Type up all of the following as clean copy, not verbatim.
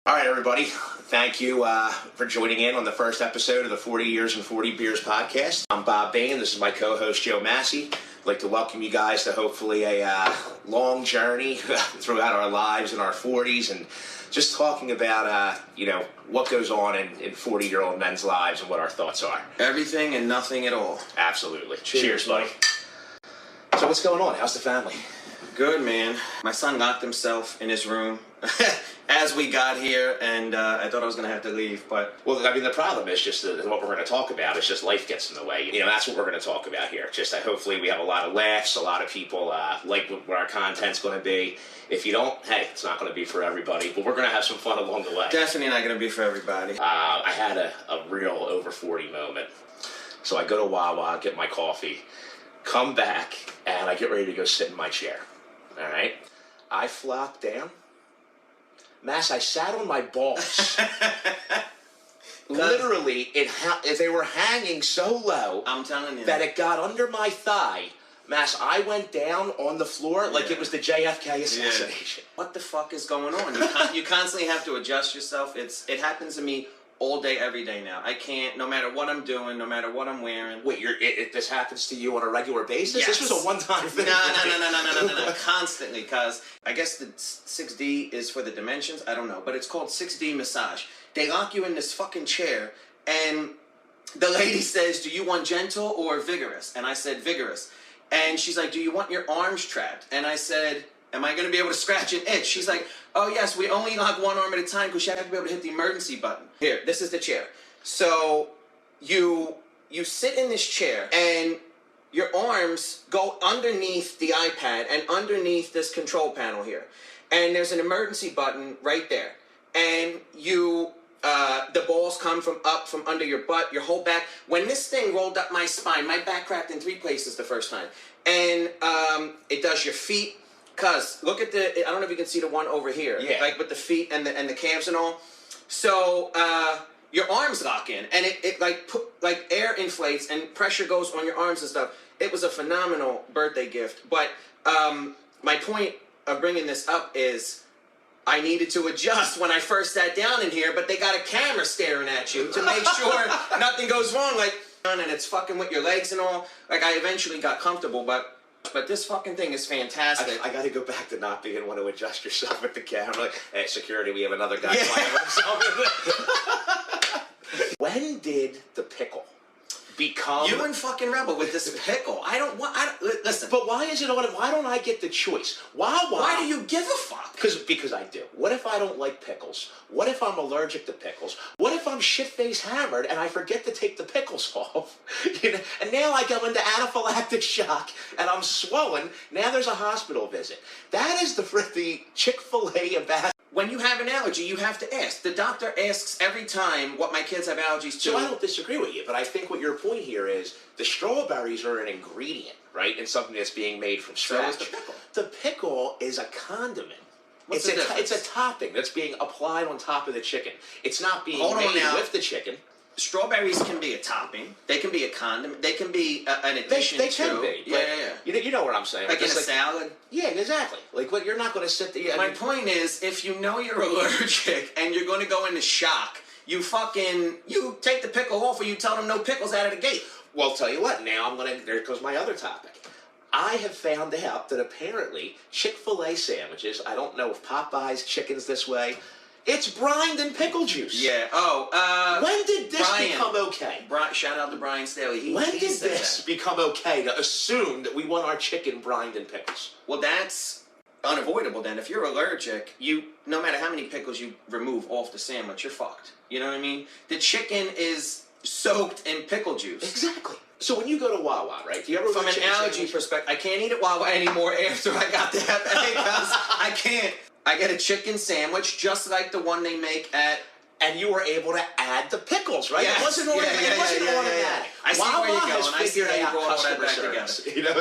All right, everybody. Thank you for joining in on the first episode of the 40 Years and 40 Beers podcast. I'm Bob Bain. This is my co-host, Joe Massey. I'd like to welcome you guys to hopefully a long journey throughout our lives in our 40s and just talking about, what goes on in 40-year-old men's lives and what our thoughts are. Everything and nothing at all. Absolutely. Cheers, buddy. So what's going on? How's the family? Good, man. My son locked himself in his room as we got here, and I thought I was going to have to leave, but... Well, I mean, the problem is just what we're going to talk about. It's just life gets in the way. That's what we're going to talk about here. Just hopefully we have a lot of laughs. A lot of people like what our content's going to be. If you don't, hey, it's not going to be for everybody, but we're going to have some fun along the way. Definitely not going to be for everybody. I had a real over 40 moment. So I go to Wawa, get my coffee, come back, and I get ready to go sit in my chair. All right? I flop down. Mass, I sat on my balls. Literally, they were hanging so low. I'm telling you. That it got under my thigh. Mass, I went down on the floor like it was the JFK assassination. Yeah. What the fuck is going on? You constantly have to adjust yourself. It happens to me all day, every day now. I can't, no matter what I'm doing, no matter what I'm wearing. Wait, this happens to you on a regular basis? Yes. This was a one-time thing. No. Constantly, because I guess the 6D is for the dimensions. I don't know, but it's called 6D massage. They lock you in this fucking chair, and the lady says, "Do you want gentle or vigorous?" And I said, "Vigorous." And she's like, "Do you want your arms trapped?" And I said, "Am I going to be able to scratch an itch?" She's like, "Oh, yes, we only lock one arm at a time because you have to be able to hit the emergency button." Here, this is the chair. So you sit in this chair, and your arms go underneath the iPad and underneath this control panel here. And there's an emergency button right there. And the balls come from under your butt, your whole back. When this thing rolled up my spine, my back cracked in 3 places the first time. And it does your feet. Cause look at I don't know if you can see the one over here. Yeah. Like with the feet and the calves and all. So your arms lock in, and it air inflates and pressure goes on your arms and stuff. It was a phenomenal birthday gift. But my point of bringing this up is I needed to adjust when I first sat down in here, but they got a camera staring at you to make sure nothing goes wrong. And it's fucking with your legs and all. I eventually got comfortable, but this fucking thing is fantastic. I got to go back to not being one to adjust yourself with the camera. Hey, security, we have another guy flying himself. When did the pickle become... You and fucking Rebel with this pickle. Listen. But why is it why don't I get the choice? Why do you give a fuck? Because I do. What if I don't like pickles? What if I'm allergic to pickles? What if I'm shit-faced hammered and I forget to take the pickles off? And now I go into anaphylactic shock and I'm swollen. Now there's a hospital visit. That is the Chick-Fil-A ambassador. When you have an allergy, you have to ask. The doctor asks every time what my kids have allergies to. So I don't disagree with you, but I think what your point here is the strawberries are an ingredient, right? And something that's being made from scratch. So is the pickle. The pickle is a condiment. What's the difference? It's a topping that's being applied on top of the chicken. It's not being made with the chicken. Strawberries can be a topping. They can be a condiment. They can be an addition to. They can be. Yeah. You know what I'm saying? Like in a salad? Yeah, exactly. You're not going to sit there... My point is, if you know you're allergic and you're going to go into shock, you take the pickle off or you tell them no pickles out of the gate. Well, I'll tell you what. Now there goes my other topic. I have found out that apparently Chick-fil-A sandwiches, I don't know if Popeye's chicken's this way... It's brined in pickle juice. Yeah. When did this become okay? Shout out to Brian Staley. When did this become okay to assume that we want our chicken brined in pickles? Well, that's unavoidable then. If you're allergic, no matter how many pickles you remove off the sandwich, you're fucked. You know what I mean? The chicken is soaked in pickle juice. Exactly. So when you go to Wawa, right? Do you ever from an allergy perspective, I can't eat at Wawa anymore after I got the Hep A because I can't. I get a chicken sandwich just like the one they make at... And you were able to add the pickles, right? Yes. It wasn't automatic. I see where you're going. I see how you brought all that back together.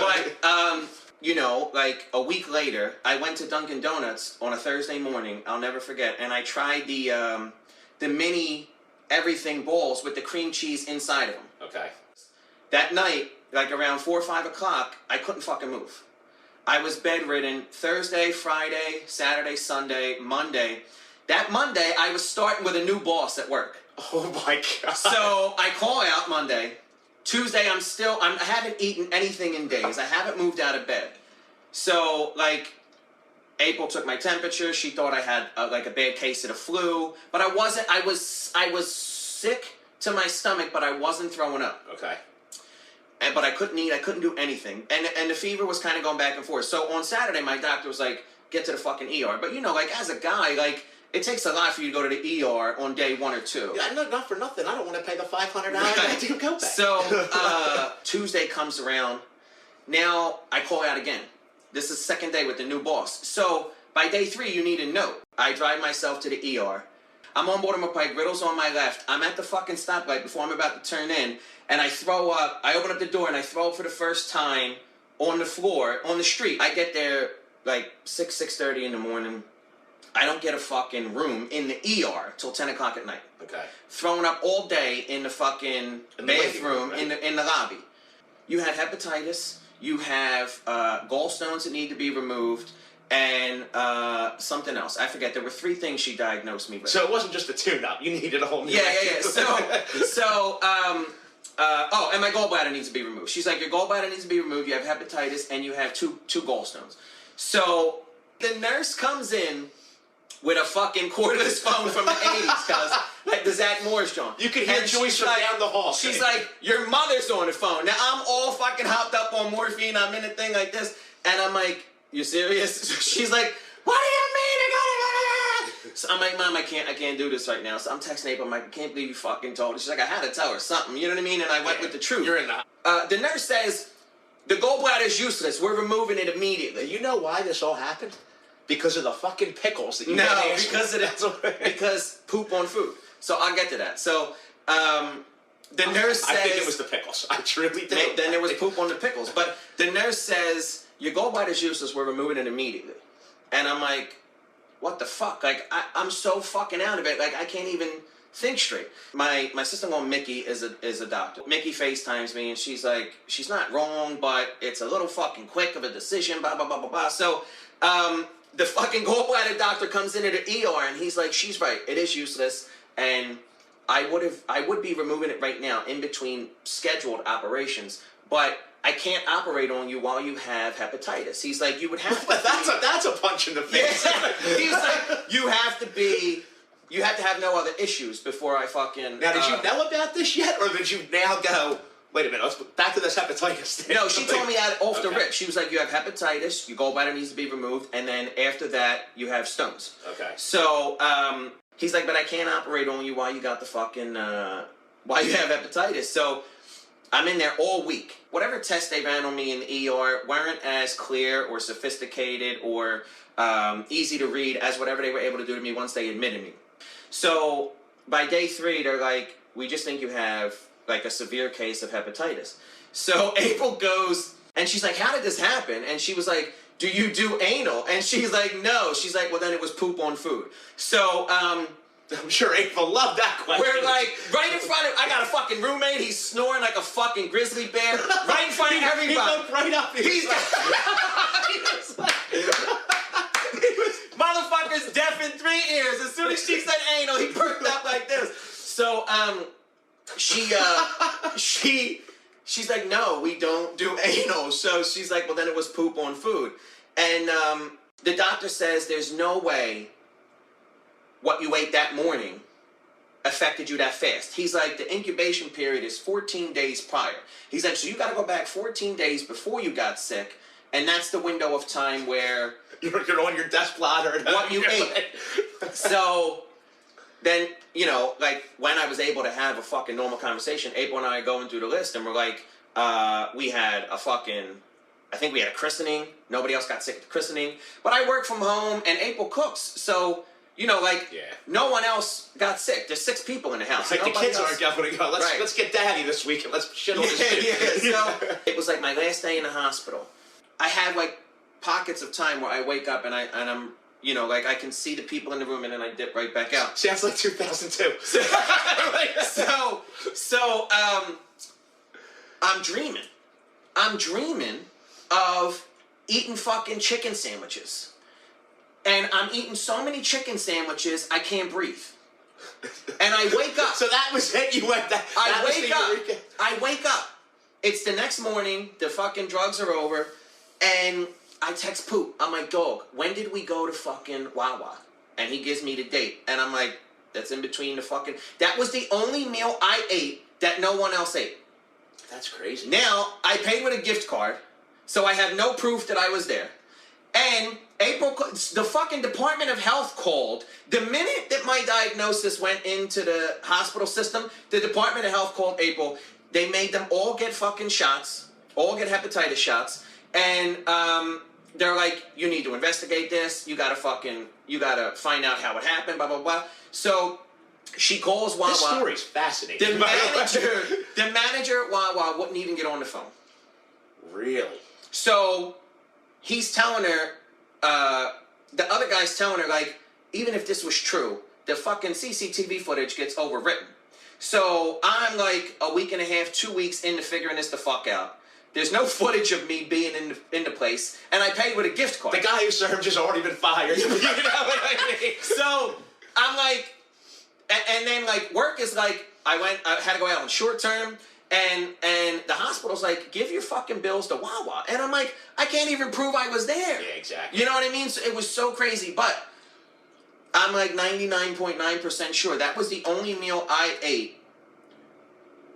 But, a week later, I went to Dunkin' Donuts on a Thursday morning, I'll never forget, and I tried the mini everything balls with the cream cheese inside of them. Okay. That night, around 4 or 5 o'clock, I couldn't fucking move. I was bedridden Thursday, Friday, Saturday, Sunday, Monday. That Monday, I was starting with a new boss at work. Oh my God. So I call out Monday. Tuesday, I haven't eaten anything in days. I haven't moved out of bed. So, like, April took my temperature. She thought I had a bad case of the flu, but I wasn't. I was sick to my stomach, but I wasn't throwing up. Okay. But I couldn't eat. I couldn't do anything, and the fever was kind of going back and forth. So on Saturday, my doctor was like, "Get to the fucking ER." But you know, like as a guy, like it takes a lot for you to go to the ER on day 1 or 2. Yeah, not for nothing. I don't want to pay the $500 to go back. So Tuesday comes around. Now I call out again. This is the second day with the new boss. So by day 3, you need a note. I drive myself to the ER. I'm on Baltimore Pike, Riddle's on my left. I'm at the fucking stoplight before I'm about to turn in, and I throw up. I open up the door and I throw up for the first time on the floor, on the street. I get there like 6:30 in the morning. I don't get a fucking room in the ER till 10 o'clock at night. Okay. Throwing up all day in the fucking bathroom, right? in the lobby. You have hepatitis. You have gallstones that need to be removed. And something else. I forget. There were 3 things she diagnosed me with. So it wasn't just a tune-up. You needed a whole new... Yeah. And my gallbladder needs to be removed. She's like, your gallbladder needs to be removed. You have hepatitis, and you have two gallstones. So the nurse comes in with a fucking cordless phone from the 80s, cuz, like the Zach Morris joint. You could hear Joyce from down the hall. She's like, your mother's on the phone. Now, I'm all fucking hopped up on morphine. I'm in a thing like this. And I'm like, you serious? She's like, what do you mean? So I'm like, Mom, I can't do this right now. So I'm texting April. I'm like, I can't believe you fucking told her. She's like, I had to tell her something. You know what I mean? And I went with the truth. You're in the... The nurse says, the gallbladder is useless. We're removing it immediately. You know why this all happened? Because of the fucking pickles that you because poop on food. So I'll get to that. So the nurse says... I think it was the pickles. I truly do. Then there was poop on the pickles. But the nurse says, your gallbladder is useless. We're removing it immediately. And I'm like, what the fuck? Like, I'm so fucking out of it. Like, I can't even think straight. My sister-in-law, Mickey, is a doctor. Mickey FaceTimes me, and she's like, she's not wrong, but it's a little fucking quick of a decision, blah, blah, blah, blah, blah. So, the fucking gallbladder doctor comes into the ER, and he's like, she's right. It is useless, and I would be removing it right now in between scheduled operations, but I can't operate on you while you have hepatitis. He's like, you would have to... that's a punch in the face. Yeah. He's like, you have to have no other issues before I fucking... Now, did you know about this yet, or did you now go, wait a minute, let's back to this hepatitis thing? No, she told me off the rip. She was like, you have hepatitis, your gallbladder needs to be removed, and then after that, you have stones. Okay. So, he's like, but I can't operate on you while you got the fucking... while you have hepatitis. So... I'm in there all week. Whatever tests they ran on me in the ER weren't as clear or sophisticated or easy to read as whatever they were able to do to me once they admitted me. So by day 3, they're like, we just think you have like a severe case of hepatitis. So April goes, and she's like, how did this happen? And she was like, do you do anal? And she's like, no. She's like, well, then it was poop on food. So, I'm sure April loved that question. We're like, right in front of... I got a fucking roommate. He's snoring like a fucking grizzly bear. Right in front of everybody. He looked right up. Motherfucker's deaf in 3 ears. As soon as she said anal, he perked up like this. So, she's like, no, we don't do anal. So she's like, well, then it was poop on food. And the doctor says there's no way what you ate that morning affected you that fast. He's like, the incubation period is 14 days prior. He's like, so you got to go back 14 days before you got sick, and that's the window of time where you're on your desk blotter. What you ate. So then, you know, like when I was able to have a fucking normal conversation, April and I are going through the list, and we're like, we had a fucking... I think we had a christening. Nobody else got sick at the christening. But I work from home, and April cooks, so... You know, like, no one else got sick. There's 6 people in the house. Like, the kids aren't going to go, let's get daddy this week and let's shit on this kid. So, it was like my last day in the hospital. I had, like, pockets of time where I wake up and I'm, you know, like, I can see the people in the room and then I dip right back out. Sounds like 2002. So, I'm dreaming. I'm dreaming of eating fucking chicken sandwiches. and I'm eating so many chicken sandwiches, I can't breathe. And I wake up. So that was it? You went that? I wake up. It's the next morning. The fucking drugs are over. And I text Poop. I'm like, dog, when did we go to fucking Wawa? And he gives me the date. And I'm like, that's in between the fucking... That was the only meal I ate that no one else ate. That's crazy. Now, I paid with a gift card. So I have no proof that I was there. And the fucking Department of Health called. The minute that my diagnosis went into the hospital system, the Department of Health called April. They made them all get fucking shots, all get hepatitis shots, and they're like, you need to investigate this. You gotta find out how it happened. Blah blah blah. So she calls Wawa. This story's fascinating. The manager at Wawa wouldn't even get on the phone. Really? So he's telling her, the other guy's telling her, like, even if this was true, the fucking CCTV footage gets overwritten. So I'm like a week and a half, 2 weeks into figuring this the fuck out. There's no footage of me being in the place, and I paid with a gift card. The guy who served has already been fired. You know what I mean? So I'm like, and then like work is like, I had to go out on short term. And the hospital's like, give your fucking bills to Wawa. And I'm like, I can't even prove I was there. Yeah, exactly. You know what I mean? So it was so crazy. But I'm like 99.9% sure that was the only meal I ate.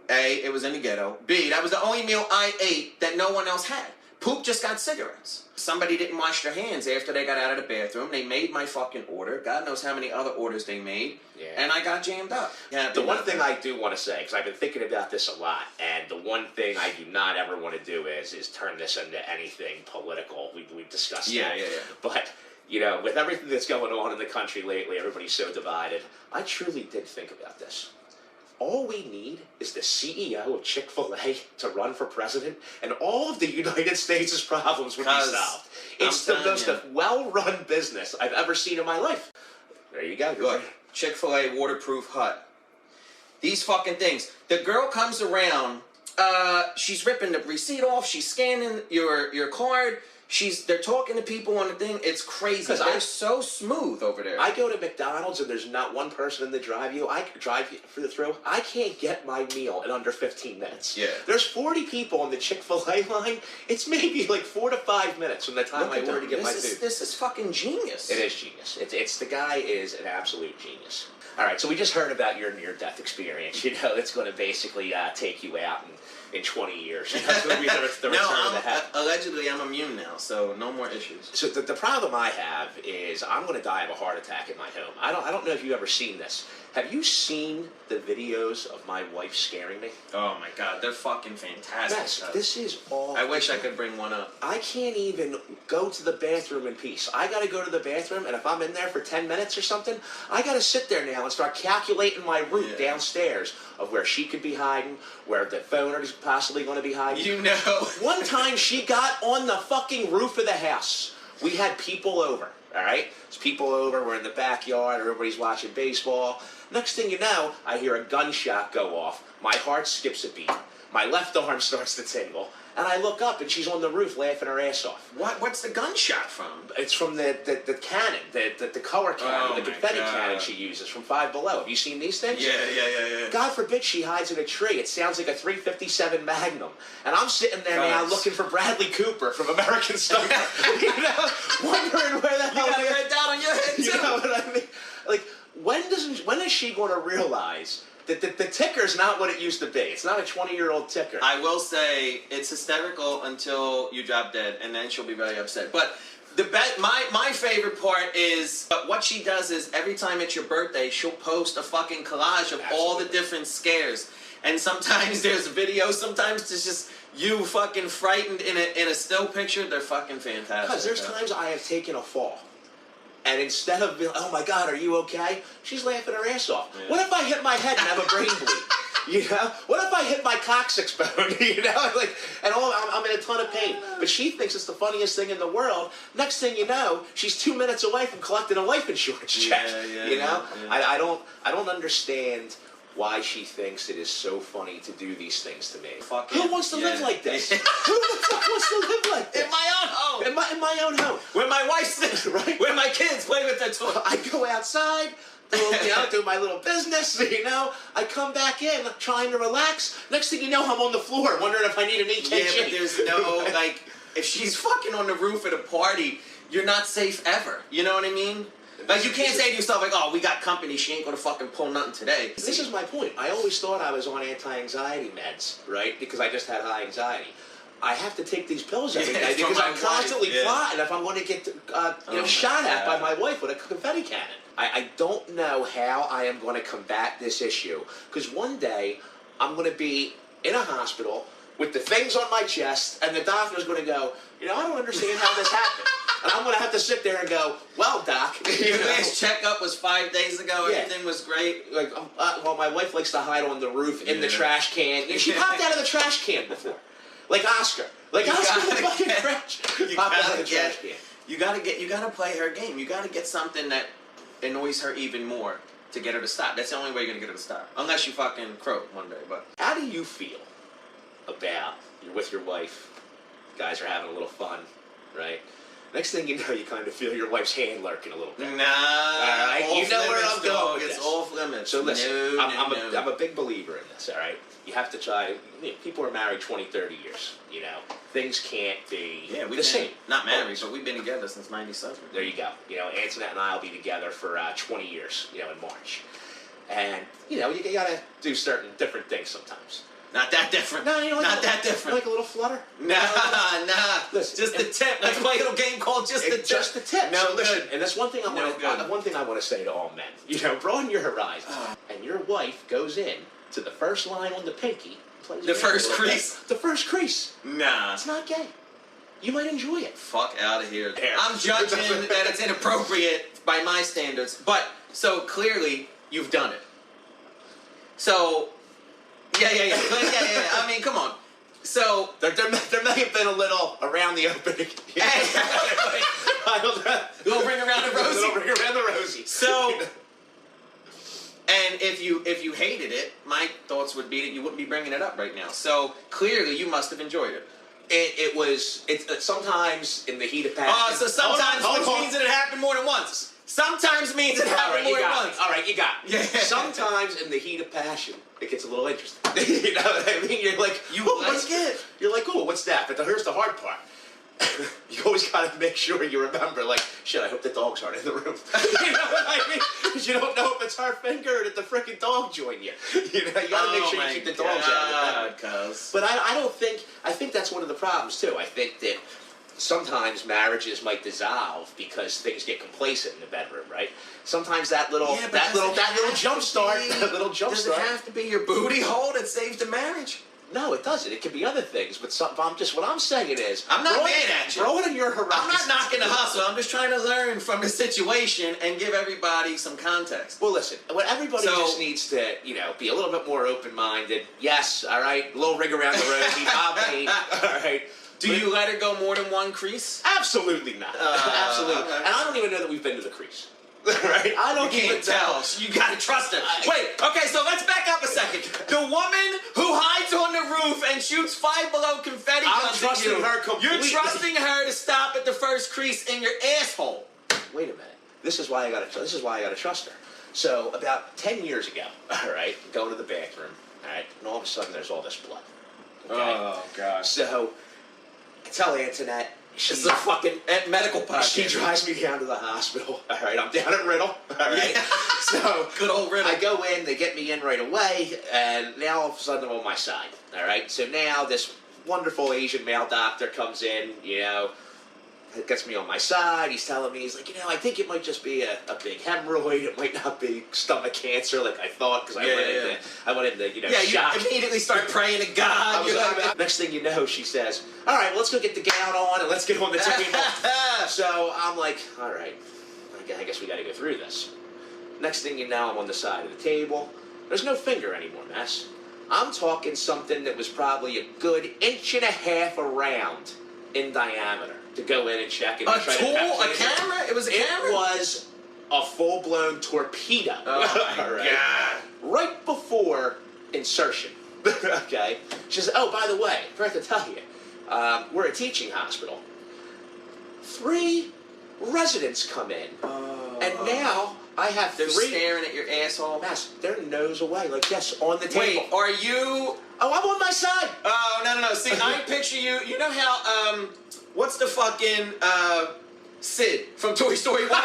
A, it was in the ghetto. B, that was the only meal I ate that no one else had. Poop just got cigarettes. Somebody didn't wash their hands after they got out of the bathroom. They made my fucking order. God knows how many other orders they made. Yeah. And I got jammed up. Yeah, the one thing I do want to say, because I've been thinking about this a lot, and the one thing I do not ever want to do is turn this into anything political. We've discussed that. Yeah. But, you know, with everything that's going on in the country lately, everybody's so divided. I truly did think about this. All we need is the CEO of Chick-Fil-A to run for president, and all of the United States' problems would be solved. It's the most well-run business I've ever seen in my life. There you go. Look, Chick-fil-A waterproof hut. These fucking things. The girl comes around, she's ripping the receipt off, she's scanning your card. They're talking to people on the thing. It's crazy. They're so smooth over there. I go to McDonald's and there's not one person in the drive-thru. I can't get my meal in under 15 minutes. Yeah. There's 40 people in the Chick-fil-A line. It's maybe like 4 to 5 minutes from the time I order to get my food. This is fucking genius. It is genius. It's the guy is an absolute genius. All right, so we just heard about your near-death experience. You know, it's going to basically take you out in 20 years. That's going to be the return of the hat. Allegedly, I'm immune now, so no more issues. So the problem I have is I'm going to die of a heart attack in my home. I don't know if you've ever seen this. Have you seen the videos of my wife scaring me? Oh my God, they're fucking fantastic. Yes, this is all... I wish I could bring one up. I can't even go to the bathroom in peace. I got to go to the bathroom, and if I'm in there for 10 minutes or something, I got to sit there now and start calculating my route downstairs of where she could be hiding, where the phoner is possibly going to be hiding. You know. One time she got on the fucking roof of the house. We had people over, all right? There's people over, we're in the backyard, everybody's watching baseball. Next thing you know, I hear a gunshot go off. My heart skips a beat. My left arm starts to tingle. And I look up, and she's on the roof laughing her ass off. What's the gunshot from? It's from the cannon, the color cannon, the confetti cannon she uses from Five Below. Have you seen these things? Yeah. God forbid she hides in a tree. It sounds like a .357 Magnum. And I'm sitting there now looking for Bradley Cooper from American Sniper. You know, wondering where the hell... You got a red dot on your head, too. You know what I mean? Like, when is she going to realize... The ticker's not what it used to be. It's not a 20-year-old ticker. I will say it's hysterical until you drop dead, and then she'll be very upset. But my favorite part is what she does is every time it's your birthday, she'll post a fucking collage of all the different scares. And sometimes there's videos, sometimes it's just you fucking frightened in a still picture. They're fucking fantastic. Because there's times I have taken a fall. And instead of being, oh my God, are you okay? She's laughing her ass off. Yeah. What if I hit my head and have a brain bleed? You know? What if I hit my coccyx bone? You know? Like, and I'm in a ton of pain. But she thinks it's the funniest thing in the world. Next thing you know, she's 2 minutes away from collecting a life insurance check. You know? Yeah. I don't understand why she thinks it is so funny to do these things to me. Who wants to live like this? Who the fuck wants to live like this? In my own home. In my own home. Where my wife sits, right? Where my kids play with their toys. I go outside, do my little business, I come back in, trying to relax. Next thing you know, I'm on the floor, wondering if I need an EKG. Yeah, but there's no, if she's fucking on the roof at a party, you're not safe ever. You know what I mean? Like, you can't say to yourself, like, oh, we got company, she ain't gonna fucking pull nothing today. This is my point. I always thought I was on anti-anxiety meds, right? Because I just had high anxiety. I have to take these pills every day because I'm constantly plotting if I'm going to get shot at by my wife with a confetti cannon. I don't know how I am going to combat this issue, because one day I'm going to be in a hospital with the things on my chest, and the doctor's going to go, I don't understand how this happened. And I'm going to have to sit there and go, well, doc. Your last checkup was 5 days ago. Yeah. Everything was great. Well, my wife likes to hide on the roof in the trash can. She popped out of the trash can before. Like Oscar. Oscar in the fucking trash. You gotta play her game. You gotta get something that annoys her even more to get her to stop. That's the only way you're gonna get her to stop. Unless you fucking croak one day, but. How do you feel about you're with your wife, you guys are having a little fun, right? Next thing you know, you kind of feel your wife's hand lurking a little bit. Nah, all right, you know where I'm going with this. It's off limits. So listen, I'm a big believer in this, all right? You have to try, people are married 20, 30 years, Things can't be the same. Not married, but we've been together since 97. There you go. Antoinette and I will be together for 20 years, in March. And, you gotta do certain different things sometimes. Not that different. No, not that different. Like a little flutter? Nah. Listen, just the tip. Let's play a little game called Just the Tip. Just the tip. No, so listen, and that's one thing I want to say to all men. Broaden your horizons. And your wife goes in to the first line on the pinky. The first crease? The first crease. Nah. It's not gay. You might enjoy it. Fuck out of here. I'm judging that it's inappropriate by my standards. But, so clearly, you've done it. So... Yeah. I mean, come on. So there may have been a little around the opening. Little ring around the rosy. Little ring around the rosy. So, and if you hated it, my thoughts would be that you wouldn't be bringing it up right now. So clearly, you must have enjoyed it. It's sometimes in the heat of passion. Oh, so sometimes, which means that it happened more than once. Sometimes means it happened more than once. All right, you got it. Yeah. Sometimes in the heat of passion, it gets a little interesting. You know what I mean? You're like, what's good? You're like, oh, what's that? But here's the hard part. You always got to make sure you remember, like, shit, I hope the dogs aren't in the room. You know what I mean? Because you don't know if it's her finger or did the freaking dog join you. You got to make sure you keep the dogs out of it. But I think that's one of the problems, too. I think that sometimes marriages might dissolve because things get complacent in the bedroom, right? Sometimes that little jump start. Does it have to be your booty hole that saves the marriage? No, it doesn't. It can be other things. But what I'm saying is, I'm not mad at you. Throw it in your horizon. I'm not knocking the hustle. I'm just trying to learn from the situation and give everybody some context. Well, listen. Everybody just needs to, be a little bit more open-minded. Yes, all right. A little ring around the rosy, all right. Do you let her go more than one crease? Absolutely not. Absolutely. Okay. And I don't even know that we've been to the crease. Right? I don't even tell. You gotta trust her. Wait, okay, so let's back up a second. The woman who hides on the roof and shoots Five Below confetti guns at you. Her completely. You're trusting her to stop at the first crease in your asshole. Wait a minute. This is why I gotta trust her. So about 10 years ago, all right, go to the bathroom, all right, and all of a sudden there's all this blood. Okay? Oh gosh. So I tell Antoinette. She's a fucking medical podcast. She drives me down to the hospital. All right, I'm down at Riddle. All right, yeah. So good old Riddle. I go in, they get me in right away, and now all of a sudden I'm on my side. All right, so now this wonderful Asian male doctor comes in, gets me on my side. He's telling me, he's like, I think it might just be a big hemorrhoid. It might not be stomach cancer like I thought, because I went into shock. You immediately start praying to God. Next thing you know, she says, all right, well, let's go get the gown on and let's get on the table. So I'm like, all right, I guess we got to go through this. Next thing you know, I'm on the side of the table. There's no finger anymore, Mess. I'm talking something that was probably a good 1.5 inches around in diameter. To go in and check it. A camera? It was a camera? It was a full-blown torpedo. Oh, my God. Right before insertion. Okay? She says, oh, by the way, I forgot to tell you, we're a teaching hospital. 3 residents come in, and now I have They're 3... staring at your asshole. Mass, their nose away, like this, on the table. Wait, are you... Oh, I'm on my side. Oh, no. See, I picture you... You know how, what's the fucking, Sid from Toy Story 1?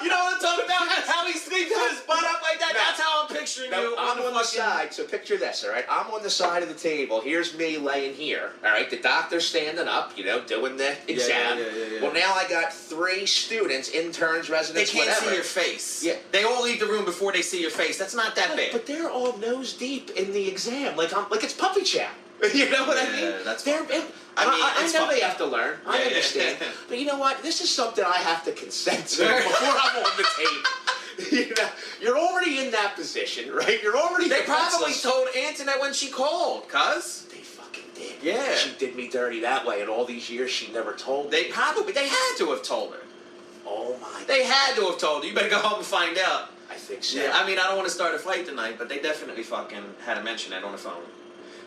You know what I'm talking about? How he sleeps with his butt up like that? That's how I'm picturing you. I'm on the side, so picture this, all right? I'm on the side of the table. Here's me laying here, all right? The doctor's standing up, you know, doing the exam. Yeah. Well, now I got 3 students, interns, residents, They can't whatever. see your face. Yeah. They all leave the room before they see your face. That's not that bad. But they're all nose deep in the exam, like it's puppy chow. You know what I mean? That's I know they have to learn. I understand. But you know what? This is something I have to consent to before I'm on the table. You know, you're already in that position, right? You're already. They probably told Antoinette when she called, cuz. They fucking did. Yeah. She did me dirty that way, and all these years she never told me. They had to have told her. Oh my. They had to have told her. You better go home and find out. I think so. Yeah, I mean, I don't want to start a fight tonight, but they definitely fucking had to mention that on the phone.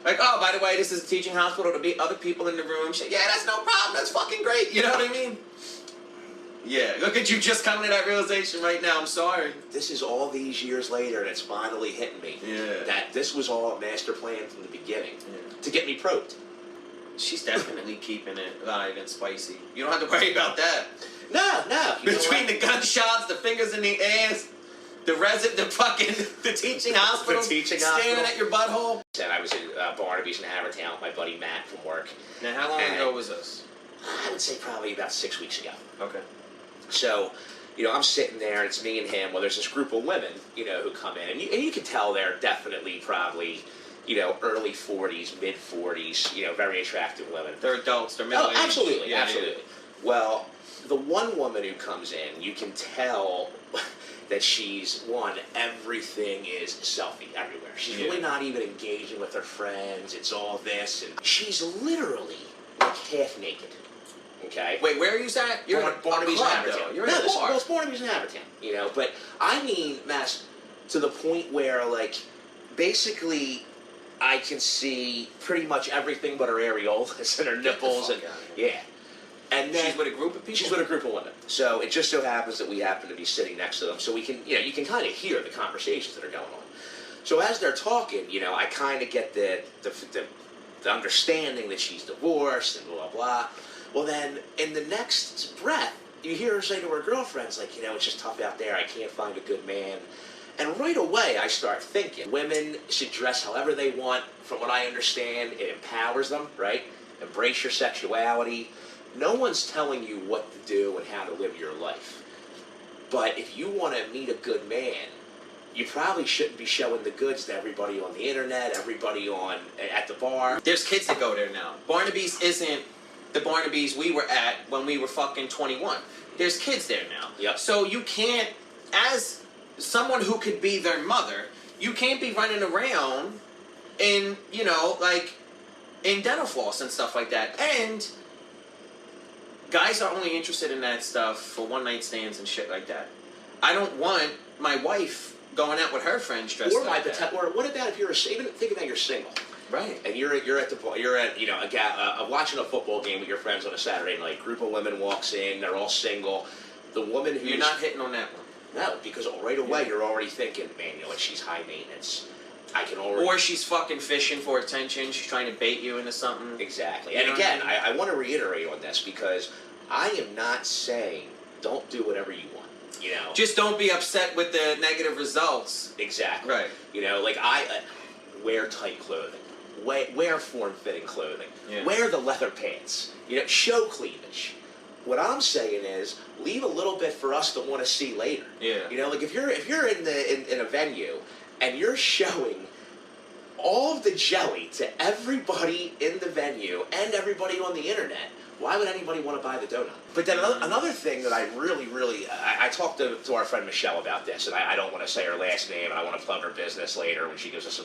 Like, oh, by the way, this is a teaching hospital. There'll be other people in the room. Shit, yeah, that's no problem. That's fucking great. You know what I mean? Yeah, look at you just coming to that realization right now. I'm sorry. This is all these years later, and it's finally hitting me. Yeah. That this was all a master plan from the beginning to get me probed. She's definitely keeping it live and spicy. You don't have to worry about that. No. Between the gunshots, the fingers in the ass, the teaching hospital, staring at your butthole. Said I was at Barnaby's in Havertown with my buddy Matt from work. Now, how long ago was this? I would say probably about 6 weeks ago. Okay. So, you know, I'm sitting there, it's me and him. Well, there's this group of women, you know, who come in, and you can tell they're definitely probably, you know, early 40s, mid 40s, you know, very attractive women. They're adults. They're middle-aged. Oh, absolutely. Yeah. Well, the one woman who comes in, you can tell that she's, everything is selfie everywhere. She's really not even engaging with her friends. It's all this, and she's literally like half naked. Okay. Wait, where are you at? You're at Barnaby's in Havertown. You're at a bar. Well, it's Barnaby's in Havertown, you know. But I mean, Mass, to the point where, like, basically, I can see pretty much everything but her areolas and her nipples, and And then she's with a group of people. She's with a group of women. So it just so happens that we happen to be sitting next to them, so we can, you know, you can kind of hear the conversations that are going on. So as they're talking, you know, I kind of get the understanding that she's divorced and blah blah. Well, then in the next breath, you hear her say to her girlfriends, like, you know, it's just tough out there. I can't find a good man. And right away, I start thinking, women should dress however they want. From what I understand, it empowers them, right? Embrace your sexuality. No one's telling you what to do and how to live your life. But if you want to meet a good man, you probably shouldn't be showing the goods to everybody on the internet, everybody at the bar. There's kids that go there now. Barnaby's isn't the Barnaby's we were at when we were fucking 21. There's kids there now. Yep. So you can't, as someone who could be their mother, you can't be running around in, you know, like, in dental floss and stuff like that. And guys are only interested in that stuff for one-night stands and shit like that. I don't want my wife going out with her friends dressed like that. Or what about if you're even think about you're single, right? And you're at the bar, you're at, you know, watching a football game with your friends on a Saturday night. Group of women walks in, they're all single. The woman who's you're not hitting on that one. No, because right away you're already thinking, man, you know what? She's high maintenance. I can already. Or she's fucking fishing for attention. She's trying to bait you into something. Exactly. And again, I want to reiterate on this because I am not saying don't do whatever you want. You know, just don't be upset with the negative results. Exactly. Right. You know, like I wear tight clothing, wear form-fitting clothing, wear the leather pants. You know, show cleavage. What I'm saying is, leave a little bit for us to want to see later. Yeah. You know, like if you're in a venue and you're showing all of the jelly to everybody in the venue and everybody on the internet, why would anybody want to buy the donut? But then another thing that I really, I talked to our friend Michelle about this, and I don't want to say her last name, and I want to plug her business later when she gives us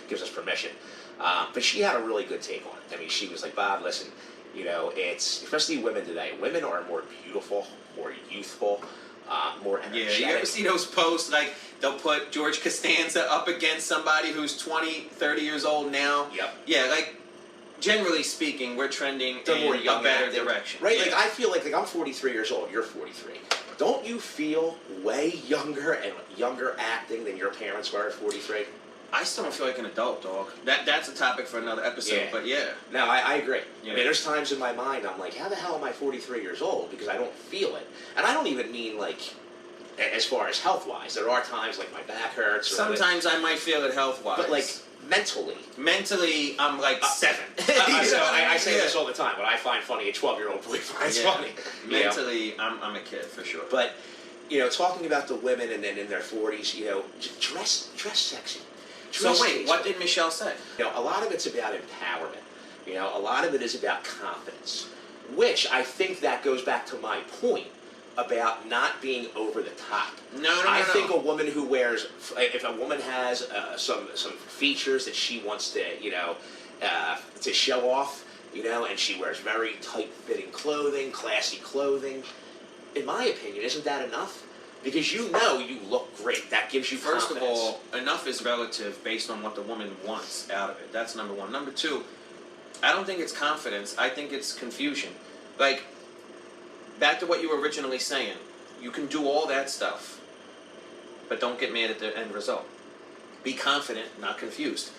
gives us permission. But she had a really good take on it. I mean, she was like, Bob, listen, you know, it's especially women today. Women are more beautiful, more youthful, more Yeah, energetic. you ever see those posts, like, they'll put George Costanza up against somebody who's 20, 30 years old now? Yep. Yeah, like, generally speaking, we're trending They're in more a young better acting, direction. right? Yeah. Like I feel like I'm 43 years old. You're 43. Don't you feel way younger and younger acting than your parents were at 43? I still don't feel like an adult, dog. That's a topic for another episode, Yeah. but yeah. No, I agree. Yeah. I mean, there's times in my mind I'm like, how the hell am I 43 years old? Because I don't feel it. And I don't even mean like as far as health-wise. There are times like my back hurts. Or Sometimes I might feel it health-wise. but like mentally. Mentally, I'm like 7. I say this all the time. What I find funny, a 12-year-old boy finds funny. You know? Mentally, I'm a kid for sure. But, talking about the women and then in their 40s, dress sexy. So wait, what did Michelle say? A lot of it's about empowerment. A lot of it is about confidence, which I think that goes back to my point about not being over the top. I think a woman who wears, if a woman has some features that she wants to show off, and she wears very tight-fitting clothing, classy clothing, in my opinion, isn't that enough? Because you look great. That gives you First confidence. of all, enough is relative based on what the woman wants out of it. That's number one. Number two, I don't think it's confidence. I think it's confusion. Like, back to what you were originally saying. You can do all that stuff, but don't get mad at the end result. Be confident, not confused.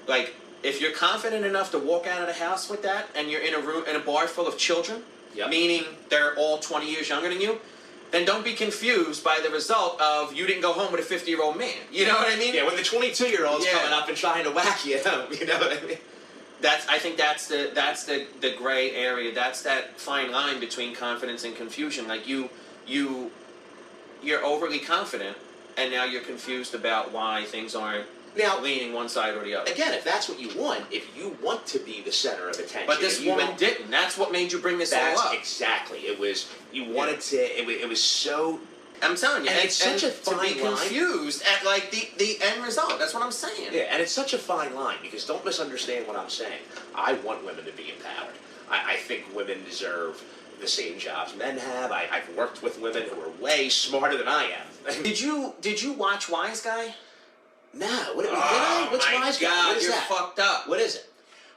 Like, if you're confident enough to walk out of the house with that, and you're in a bar full of children, meaning they're all 20 years younger than you, then don't be confused by the result of you didn't go home with a 50-year-old man. You know what I mean? Yeah, when the 22-year-old's coming up and trying to whack you home, you know what I mean? I think that's the gray area. That's that fine line between confidence and confusion. Like you're overly confident, and now you're confused about why things aren't leaning one side or the other. Again, if that's what you want, if you want to be the center of attention, but this woman didn't. That's what made you bring this all up. Exactly. It was you wanted to. It was so. I'm telling you, and it's such a fine line. To be confused at like the end result. That's what I'm saying. Yeah, and it's such a fine line because don't misunderstand what I'm saying. I want women to be empowered. I think women deserve the same jobs men have. I've worked with women who are way smarter than I am. Did you watch Wise Guy? No. Did I? What's Wise Guy? What is you're that? Fucked up. What is it?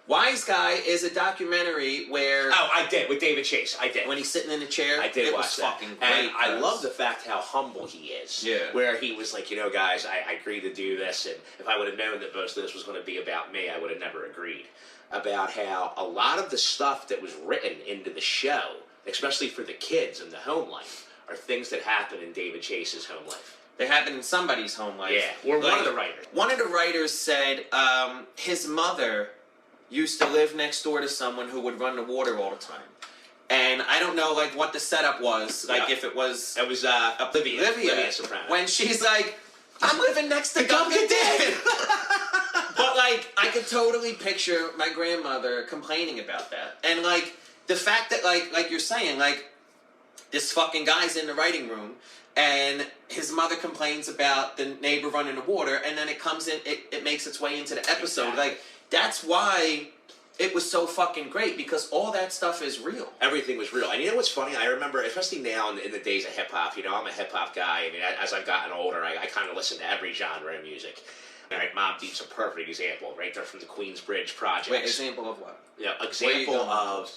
Wise Guy is a documentary where... Oh, I did, with David Chase. I did. When he's sitting in the chair, I did watch was that. Fucking great. And I love the fact how humble he is. Yeah. Where he was like, guys, I agreed to do this, and if I would have known that most of this was going to be about me, I would have never agreed. About how a lot of the stuff that was written into the show, especially for the kids and the home life, are things that happen in David Chase's home life. They happen in somebody's home life. Yeah, or one of the writers. One of the writers said his mother used to live next door to someone who would run the water all the time. And I don't know, like, what the setup was. Like, if it was... It was Olivia Soprano. When she's like, I'm living next to Gunga Din. But, like, I could totally picture my grandmother complaining about that. And, like, the fact that, like you're saying, like, this fucking guy's in the writing room, and his mother complains about the neighbor running the water, and then it comes in, it makes its way into the episode. Exactly. Like, that's why it was so fucking great, because all that stuff is real. Everything was real. And you know what's funny? I remember, especially now in the days of hip-hop, I'm a hip-hop guy. I mean, as I've gotten older, I kind of listen to every genre of music. All right, Mobb Deep's a perfect example, right? They're from the Queensbridge Projects. Wait, example of what? Yeah, example of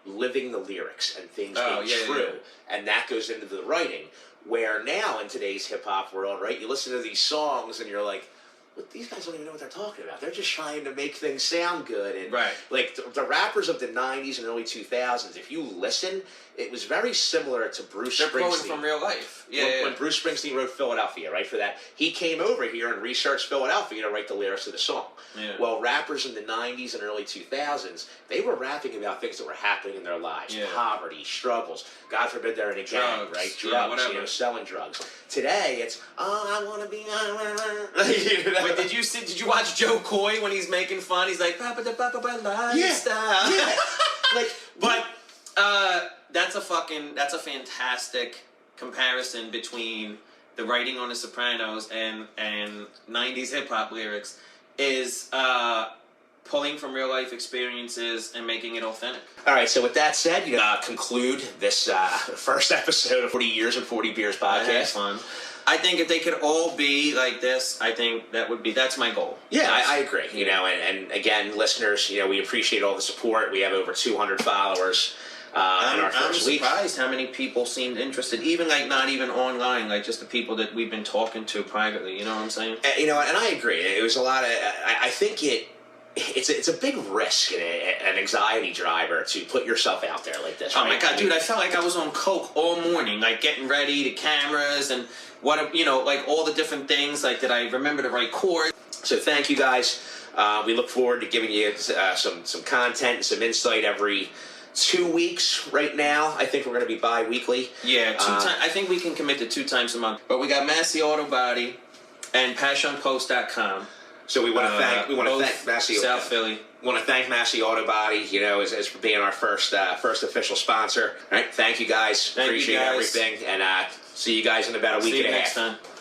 living the lyrics and things being true. Yeah. And that goes into the writing. Where now in today's hip-hop world, right, you listen to these songs and you're like, well, these guys don't even know what they're talking about. They're just trying to make things sound good. And like the rappers of the 90s and early 2000s, if you listen, it was very similar to Bruce Springsteen. They're quoting from real life. When Bruce Springsteen wrote Philadelphia, right, for that, he came over here and researched Philadelphia to write the lyrics of the song. Yeah. Well, rappers in the 90s and early 2000s, they were rapping about things that were happening in their lives. Yeah. Poverty, struggles. God forbid they're in a gang, right? Drugs, selling drugs. Today, it's, I want to be... Wait, did you watch Joe Coy when he's making fun? He's like, Papa da Papa lifestyle. Yeah. Like, but that's a fantastic comparison between the writing on The Sopranos and 90s hip hop lyrics. Is pulling from real life experiences and making it authentic. All right, so with that said, conclude this first episode of 40 Years and 40 Beers podcast. That's fun. I think if they could all be like this, I think that's my goal. Yeah, I agree. And again, listeners, we appreciate all the support. We have over 200 followers in our first week. I'm surprised how many people seemed interested, even like not even online, like just the people that we've been talking to privately. You know what I'm saying? And I agree. It was a lot of. I think it's a big risk and an anxiety driver to put yourself out there like this. Oh right? my God, dude! I felt like I was on coke all morning, like getting ready, the cameras and like all the different things, like that I remember to write chords. So thank you guys. We look forward to giving you some content and some insight every 2 weeks. Right now, I think we're going to be bi-weekly. Yeah, I think we can commit to 2 times a month. But we got Massey Auto Body and PassionPost.com. So we want to thank Massey South Philly. We want to thank Massey Auto Body, as for being our first official sponsor. All right, thank you guys. Appreciate everything, and see you guys in about a week and a half. See you next time.